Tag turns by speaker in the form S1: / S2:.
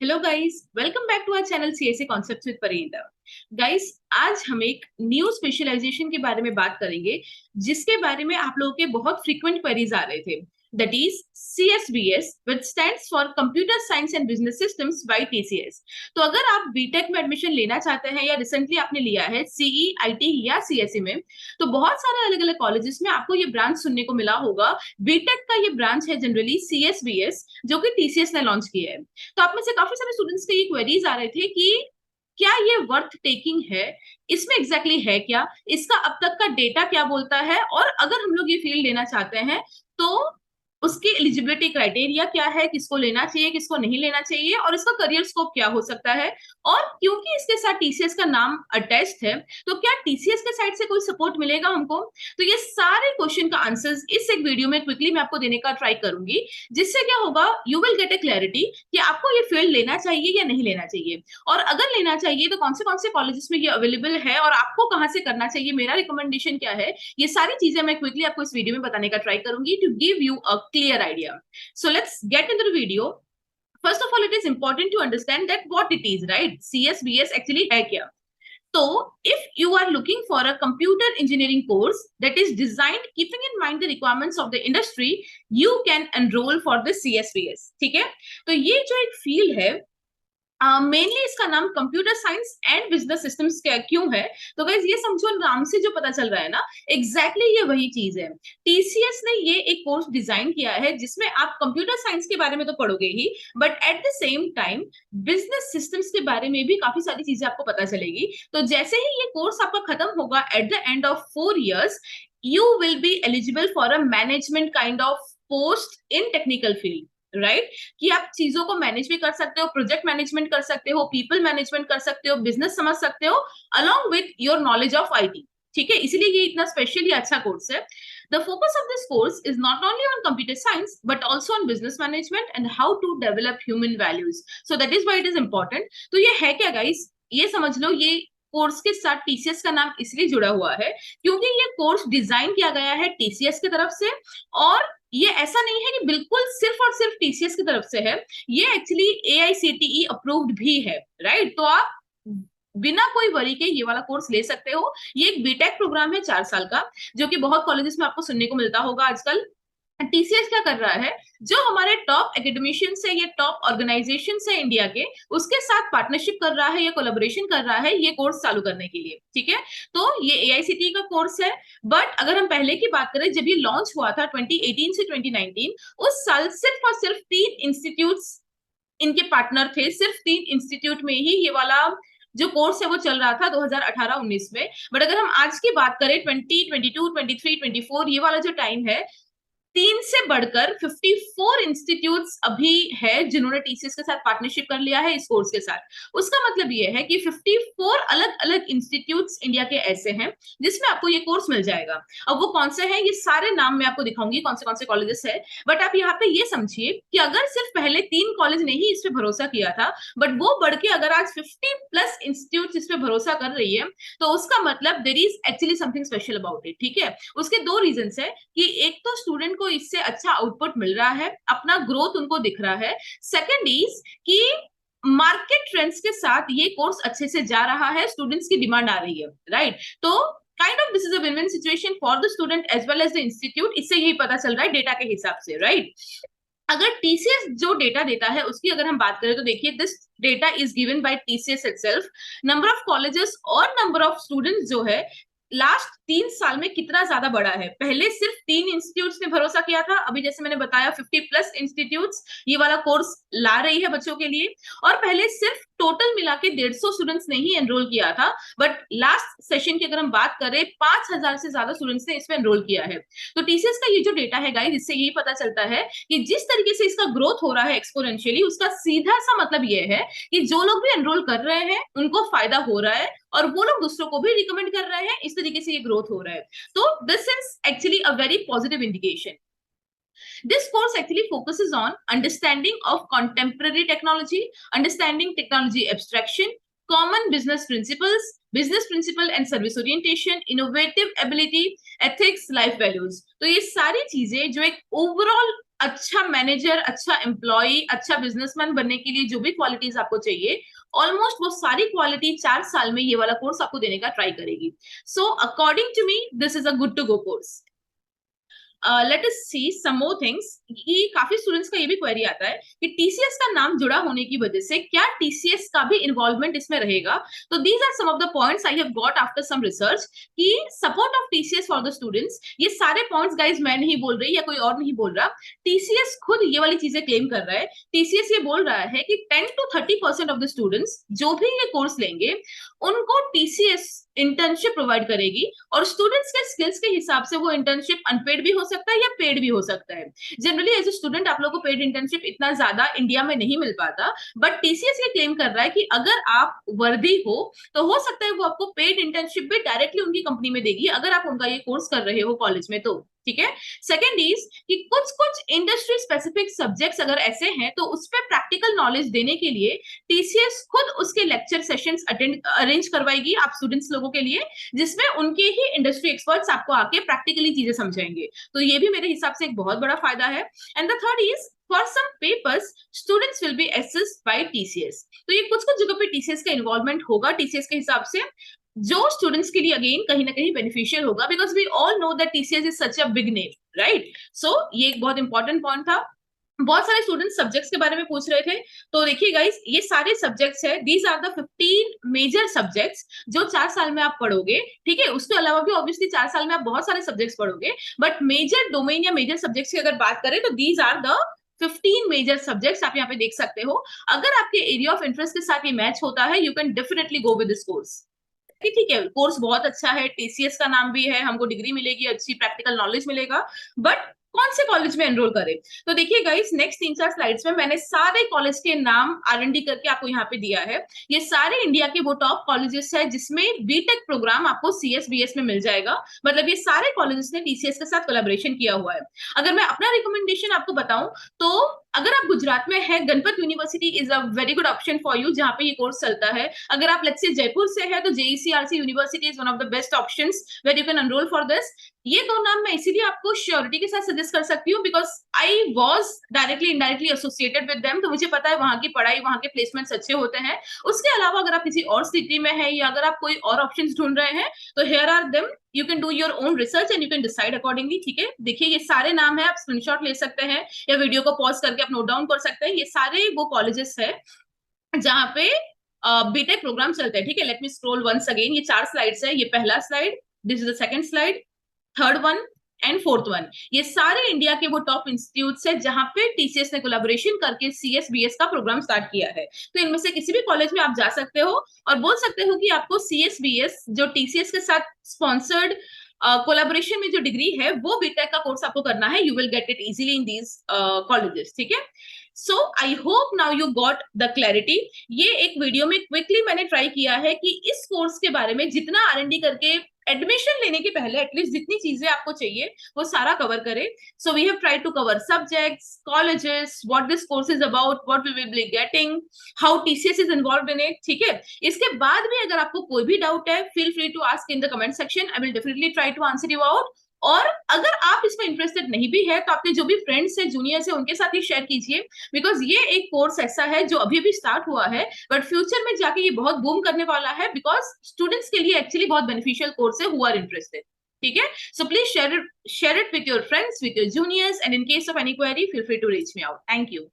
S1: Hello guys, welcome back to our channel CSA concepts with Parinda. Guys, आज हम एक new specialisation के बारे में बात करेंगे जिसके बारे में आप लोगों के बहुत फ्रीक्वेंट क्वेरीज आ रहे थे। That is CSBS, which stands for Computer Science and Business Systems by TCS। तो अगर आप बीटेक में एडमिशन लेना चाहते हैं या रिसेंटली आपने लिया है सीई, आईटी या सीएसई में, तो बहुत सारे अलग अलग कॉलेजेस में आपको ये ब्रांच सुनने को मिला होगा। बीटेक का ये ब्रांच है जनरली CSBS, जो कि TCS ने लॉन्च किया है। तो आप में से काफी सारे स्टूडेंट्स के ये क्वेरीज आ रहे थे कि क्या ये वर्थ टेकिंग है, इसमें एग्जैक्टली है क्या, इसका अब तक का डेटा क्या बोलता है, और अगर हम लोग ये फील्ड लेना चाहते हैं तो उसकी एलिजिबिलिटी क्राइटेरिया क्या है, किसको लेना चाहिए किसको नहीं लेना चाहिए, और इसका करियर स्कोप क्या हो सकता है। और क्योंकि इसके साथ टीसीएस का नाम अटैच्ड है, तो क्या टीसीएस के साइड से कोई सपोर्ट मिलेगा हमको। तो ये सारे क्वेश्चन का आंसर्स इस एक वीडियो में क्विकली मैं आपको देने का ट्राई करूंगी, जिससे क्या होगा, you will gate A clarity कि आपको ये फील्ड लेना चाहिए या नहीं लेना चाहिए, और अगर लेना चाहिए तो कौन से कॉलेजेस में ये अवेलेबल है और आपको कहाँ से करना चाहिए, मेरा रिकमेंडेशन क्या है। ये सारी चीजें मैं क्विकली आपको इस वीडियो में बताने का ट्राई करूंगी to give you a clear idea. So let's get into the video. First of all, it is important to understand that what it is, right. CSBS actually है क्या। So, if you are looking for a computer engineering course that is designed keeping in mind the requirements of the industry, you can enroll for the CSBS। ठीक है, तो ये जो एक field है, mainly इसका नाम computer science and business systems क्यों है, तो गाइस ये समझो, नाम से जो पता चल रहा है ना, एग्जैक्टली ये वही चीज है। टीसीएस ने ये एक कोर्स डिजाइन किया है जिसमें आप कंप्यूटर साइंस के बारे में तो पढ़ोगे ही, but at the same time business systems के बारे में भी काफी सारी चीजें आपको पता चलेगी। तो जैसे ही ये कोर्स आपका खत्म होगा at the end of 4 years, you will be eligible for a management kind of post in technical field, right. कि आप चीजों को मैनेज भी कर सकते हो, प्रोजेक्ट मैनेजमेंट कर सकते हो, पीपल मैनेजमेंट कर सकते हो, बिजनेस समझ सकते हो, along with your knowledge of IT. ठीक है, इसीलिए ये इतना स्पेशली अच्छा कोर्स है। The focus of this course is not only on computer science but also on business management and how to develop human values. So that is why it is important. तो ये है क्या guys, ये समझ लो, ये course के साथ TCS का नाम इसलिए जुड़ा हुआ है क्योंकि ये कोर्स डिजाइन किया गया है टीसीएस की तरफ से, और ये ऐसा नहीं है कि बिल्कुल सिर्फ और सिर्फ टीसीएस की तरफ से है, ये एक्चुअली एआईसीटीई अप्रूव्ड भी है, राइट। तो आप बिना कोई वरी के ये वाला कोर्स ले सकते हो। ये एक बीटेक प्रोग्राम है 4 साल का, जो कि बहुत कॉलेजेस में आपको सुनने को मिलता होगा आजकल। टीसीएस क्या कर रहा है, जो हमारे टॉप एकेडमिशियन से, ये टॉप ऑर्गेनाइजेशन से इंडिया के, उसके साथ पार्टनरशिप कर रहा है या कोलैबोरेशन कर रहा है ये कोर्स चालू करने के लिए। ठीक है, तो ये एआईसीटी का कोर्स है। बट अगर हम पहले की बात करें, जब ये लॉन्च हुआ था 2018 से 2019, उस साल सिर्फ और सिर्फ 3 इंस्टीट्यूट्स इनके पार्टनर थे। सिर्फ 3 इंस्टीट्यूट में ही ये वाला जो कोर्स है वो चल रहा था 2018-19 में। बट अगर हम आज की बात करें, 2022, 23, 24, ये वाला जो टाइम है, 3 से बढ़कर 54 इंस्टीट्यूट्स अभी है जिन्होंने टीसीएस के साथ पार्टनरशिप कर लिया है इस कोर्स के साथ। उसका मतलब ये है कि 54 अलग अलग इंस्टीट्यूट्स इंडिया के ऐसे हैं जिसमें आपको ये कोर्स मिल जाएगा। अब वो कौन से हैं, ये सारे नाम मैं आपको दिखाऊंगी कौन से कॉलेजेस है। बट आप यहाँ पे ये समझिए कि अगर सिर्फ पहले 3 कॉलेज ने ही इस पे भरोसा किया था, बट वो बढ़ के अगर आज 50+ इंस्टीट्यूट इस पे भरोसा कर रही है, तो उसका मतलब there is actually something special about it. ठीक है, उसके 2 रीजंस है कि एक तो स्टूडेंट को इससे अच्छा आउटपुट मिल रहा है, अपना ग्रोथ उनको दिख रहा है। सेकंड इज कि मार्केट ट्रेंड्स के साथ ये कोर्स अच्छे से जा रहा है, स्टूडेंट्स की डिमांड आ रही है, राइट। तो kind of this is a win-win situation for the student as well as the institute. इससे यही पता चल रहा है डेटा के हिसाब से, राइट। अगर टीसीएस जो डेटा देता है उसकी अगर हम बात करें, तो देखिए, this data is given by TCS itself. Number of colleges और नंबर ऑफ स्टूडेंट्स जो है लास्ट 3 साल में कितना ज्यादा बढ़ा है। पहले सिर्फ 3 इंस्टीट्यूट्स ने भरोसा किया था, अभी जैसे मैंने बताया 50+ इंस्टीट्यूट्स ये वाला कोर्स ला रही है बच्चों के लिए। और पहले सिर्फ टोटल मिला के 150 स्टूडेंट्स ने ही एनरोल किया था, बट लास्ट सेशन की अगर हम बात करें, 5000 से ज्यादा स्टूडेंट्स ने इसमें एनरोल किया है। तो टीसीएस का ये जो डेटा है गाइस, इससे यही पता चलता है कि जिस तरीके से इसका ग्रोथ हो रहा है एक्सपोनेंशियली, उसका सीधा सा मतलब ये है कि जो लोग भी एनरोल कर रहे हैं उनको फायदा हो रहा है, और वो लोग दूसरों को भी रिकमेंड कर रहे हैं। इस तरीके से ये ग्रोथ हो रहा है। तो this is actually a very positive indication. This course actually focuses on understanding of contemporary technology, understanding technology abstraction, common business principles, business principle and service orientation, innovative ability, ethics, life values। तो ये सारी चीजें जो एक overall अच्छा manager, अच्छा employ, अच्छा businessman बनने के लिए जो भी क्वालिटीज आपको चाहिए, ऑलमोस्ट वो सारी क्वालिटी 4 साल में ये वाला कोर्स आपको देने का ट्राई करेगी. So according to me this is a good to go course. Let us see some more things. ये काफी स्टूडेंट्स का ये भी क्वेरी आता है कि टीसीएस का नाम जुड़ा होने की वजह से क्या टीसीएस का भी इन्वॉल्वमेंट इसमें रहेगा. तो these are some of the points I have got after some research कि support of TCS for the students. ये सारे पॉइंट्स गाइज मैं नहीं बोल रही या कोई और नहीं बोल रहा, टीसीएस खुद ये वाली चीजें क्लेम कर रहा है. टीसीएस ये बोल रहा है कि 10 to 30% ऑफ द स्टूडेंट्स जो भी ये कोर्स लेंगे उनको टीसीएस इंटर्नशिप प्रोवाइड करेगी, और स्टूडेंट्स के स्किल्स के हिसाब से वो इंटर्नशिप अनपेड भी हो सकता है या पेड भी हो सकता है. जनरली एज ए स्टूडेंट आप लोगों को पेड इंटर्नशिप इतना ज्यादा इंडिया में नहीं मिल पाता, बट टीसीएस ये क्लेम कर रहा है कि अगर आप वर्दी हो तो हो सकता है वो आपको पेड इंटर्नशिप भी डायरेक्टली उनकी कंपनी में देगी अगर आप उनका ये कोर्स कर रहे हो कॉलेज में तो. ठीक है. सेकेंड इज कि कुछ कुछ इंडस्ट्री स्पेसिफिक सब्जेक्ट्स अगर ऐसे हैं तो उस पर प्रैक्टिकल नॉलेज देने के लिए टीसीएस खुद उसके लेक्चर सेशंस अरेंज करवाएगी आप स्टूडेंट्स लोगों के लिए, जिसमें उनके ही इंडस्ट्री एक्सपर्ट्स आपको आके प्रैक्टिकली चीजें समझाएंगे. तो ये भी मेरे हिसाब से एक बहुत बड़ा फायदा है. And the third is for some papers students will be assisted by TCS. तो ये कुछ कुछ जगह पे टीसीएस का इन्वॉल्वमेंट होगा टीसीएस के हिसाब से, जो स्टूडेंट्स के लिए अगेन कहीं ना कहीं बेनिफिशियल होगा, because we all know that TCS is such a big name, right. So ये एक बहुत इंपॉर्टेंट पॉइंट था. बहुत सारे स्टूडेंट्स सब्जेक्ट्स के बारे में पूछ रहे थे. तो देखिए गाइस, ये सारे सब्जेक्ट्स है, these are the 15 major subjects जो 4 साल में आप पढ़ोगे. ठीक है. उसके अलावा भी ऑब्वियसली 4 साल में आप बहुत सारे सब्जेक्ट्स पढ़ोगे, बट मेजर डोमेन या मेजर सब्जेक्ट्स की अगर बात करें तो these are the 15 major subjects आप यहाँ पे देख सकते हो. अगर आपके एरिया ऑफ इंटरेस्ट के साथ ये मैच होता है, you can definitely go with this course. ठीक है. कोर्स बहुत अच्छा है, टीसीएस का नाम भी है, हमको डिग्री मिलेगी, अच्छी प्रैक्टिकल नॉलेज मिलेगा, बट कौन से कॉलेज में एनरोल करें. तो देखिए गाइस, नेक्स्ट 3-4 स्लाइड्स में मैंने सारे कॉलेज के नाम आरएनडी करके आपको यहाँ पे दिया है. ये सारे इंडिया के वो टॉप कॉलेजेस है जिसमें बीटेक प्रोग्राम आपको सीएसबीएस में मिल जाएगा. मतलब ये सारे कॉलेजेस ने टीसीएस के साथ कोलैबोरेशन किया हुआ है. अगर मैं अपना रिकमेंडेशन आपको बताऊं तो अगर आप गुजरात में है, Ganpat university is a very good option for you, जहां पे ये कोर्स चलता है. अगर आप लेट्स से जयपुर से है तो JECRC university is one of the best options where you can enrol for this. ये दो नाम मैं इसीलिए आपको श्योरिटी के साथ सजेस्ट कर सकती हूँ because I was directly indirectly associated with them. तो मुझे पता है वहां की पढ़ाई, वहां के प्लेसमेंट्स अच्छे होते हैं. उसके अलावा अगर आप किसी और सिटी में है या अगर आप कोई और ऑप्शन ढूंढ रहे हैं तो here are them. You can do your own research and you can decide accordingly. ठीक है. देखिए ये सारे नाम है, आप स्क्रीनशॉट ले सकते हैं या वीडियो को पॉज करके आप नोट डाउन कर सकते हैं. ये सारे वो कॉलेजेस है जहां पे बीटेक प्रोग्राम चलते हैं. ठीक है. Let me scroll once again. ये 4 स्लाइड्स है. ये पहला slide, this is the second slide, third one and fourth one. ये सारे इंडिया के वो टॉप इंस्टीट्यूट्स है जहां पे टीसीएस ने कोलैबोरेशन करके सीएसबीएस का प्रोग्राम स्टार्ट किया है. तो इनमें से किसी भी कॉलेज में आप जा सकते हो और बोल सकते हो कि आपको सीएसबीएस जो टीसीएस के साथ स्पॉन्सर्ड कोलैबोरेशन में जो डिग्री है वो बीटेक का कोर्स आपको करना है. You will get it easily in these colleges. ठीक है. So I hope now you got the clarity. ये एक वीडियो में क्विकली मैंने ट्राई किया है कि इस कोर्स के बारे में जितना आरएनडी करके एडमिशन लेने के पहले एटलीस्ट जितनी चीजें आपको चाहिए वो सारा कवर करे. So we have tried to cover subjects, colleges, what this course is about, what we will be getting, how TCS is involved in it. ठीक है. इसके बाद भी अगर आपको कोई भी डाउट है, feel free to ask in the comment section. I will definitely try to answer you out. और अगर आप इसमें इंटरेस्टेड नहीं भी है तो आपके जो भी फ्रेंड्स है, जूनियर्स है, उनके साथ ही शेयर कीजिए बिकॉज ये एक कोर्स ऐसा है जो अभी अभी स्टार्ट हुआ है बट फ्यूचर में जाके ये बहुत बूम करने वाला है बिकॉज स्टूडेंट्स के लिए एक्चुअली बहुत बेनिफिशियल कोर्स है हु आर इंटरेस्टेड. ठीक है. So please share it with your friends, with your juniors, and in case of any query feel free to reach me out. Thank you.